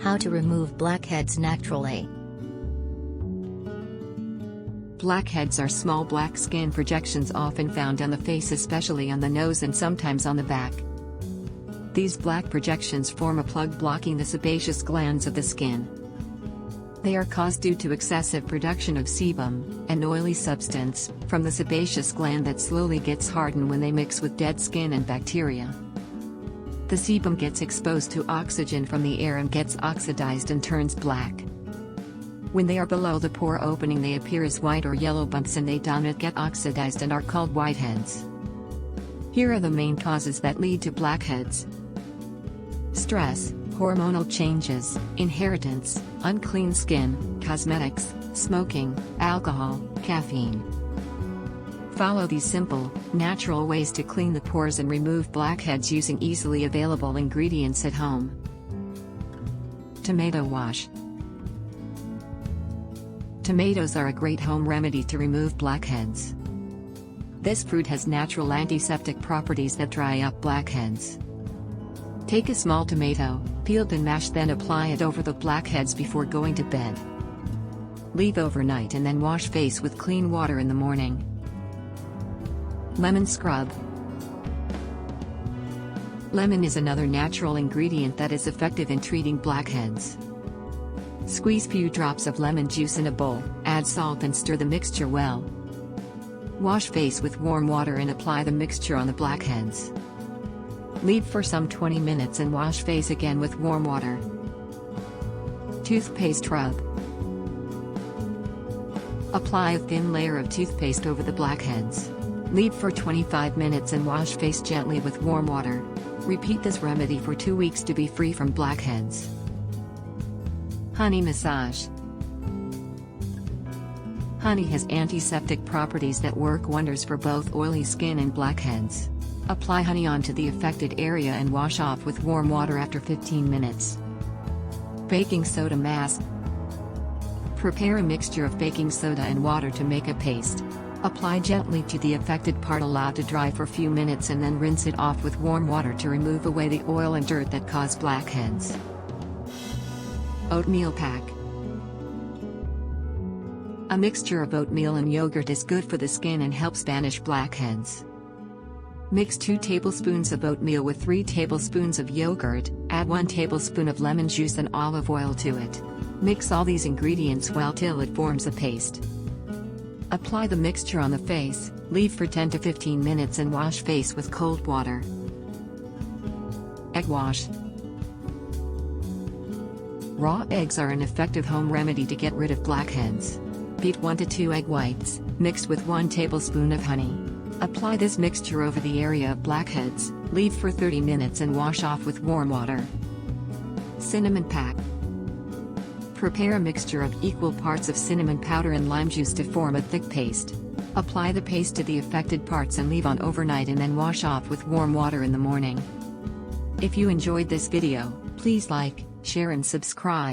How to remove blackheads naturally. Blackheads are small black skin projections often found on the face, especially on the nose and sometimes on the back. These black projections form a plug blocking the sebaceous glands of the skin. They are caused due to excessive production of sebum, an oily substance, from the sebaceous gland that slowly gets hardened when they mix with dead skin and bacteria. The sebum gets exposed to oxygen from the air and gets oxidized and turns black. When they are below the pore opening, they appear as white or yellow bumps, and they do not get oxidized and are called whiteheads. Here are the main causes that lead to blackheads: stress, hormonal changes, inheritance, unclean skin, cosmetics, smoking, alcohol, caffeine. Follow these simple, natural ways to clean the pores and remove blackheads using easily available ingredients at home. Tomato wash. Tomatoes are a great home remedy to remove blackheads. This fruit has natural antiseptic properties that dry up blackheads. Take a small tomato, peeled and mashed, then apply it over the blackheads before going to bed. Leave overnight and then wash face with clean water in the morning. Lemon scrub. Lemon is another natural ingredient that is effective in treating blackheads. Squeeze few drops of lemon juice in a bowl, add salt and stir the mixture well. Wash face with warm water and apply the mixture on the blackheads. Leave for some 20 minutes and wash face again with warm water. Toothpaste rub. Apply a thin layer of toothpaste over the blackheads. Leave for 25 minutes and wash face gently with warm water. Repeat this remedy for 2 weeks to be free from blackheads. Honey massage. Honey has antiseptic properties that work wonders for both oily skin and blackheads. Apply honey onto the affected area and wash off with warm water after 15 minutes. Baking soda mask. Prepare a mixture of baking soda and water to make a paste. Apply gently to the affected part, allow to dry for a few minutes, and then rinse it off with warm water to remove away the oil and dirt that cause blackheads. Oatmeal pack. A mixture of oatmeal and yogurt is good for the skin and helps banish blackheads. Mix 2 tablespoons of oatmeal with 3 tablespoons of yogurt, add 1 tablespoon of lemon juice and olive oil to it. Mix all these ingredients well till it forms a paste. Apply the mixture on the face, leave for 10 to 15 minutes and wash face with cold water. Egg wash. Raw eggs are an effective home remedy to get rid of blackheads. Beat 1 to 2 egg whites, mixed with 1 tablespoon of honey. Apply this mixture over the area of blackheads, leave for 30 minutes and wash off with warm water. Cinnamon pack. Prepare a mixture of equal parts of cinnamon powder and lime juice to form a thick paste. Apply the paste to the affected parts and leave on overnight and then wash off with warm water in the morning. If you enjoyed this video, please like, share and subscribe.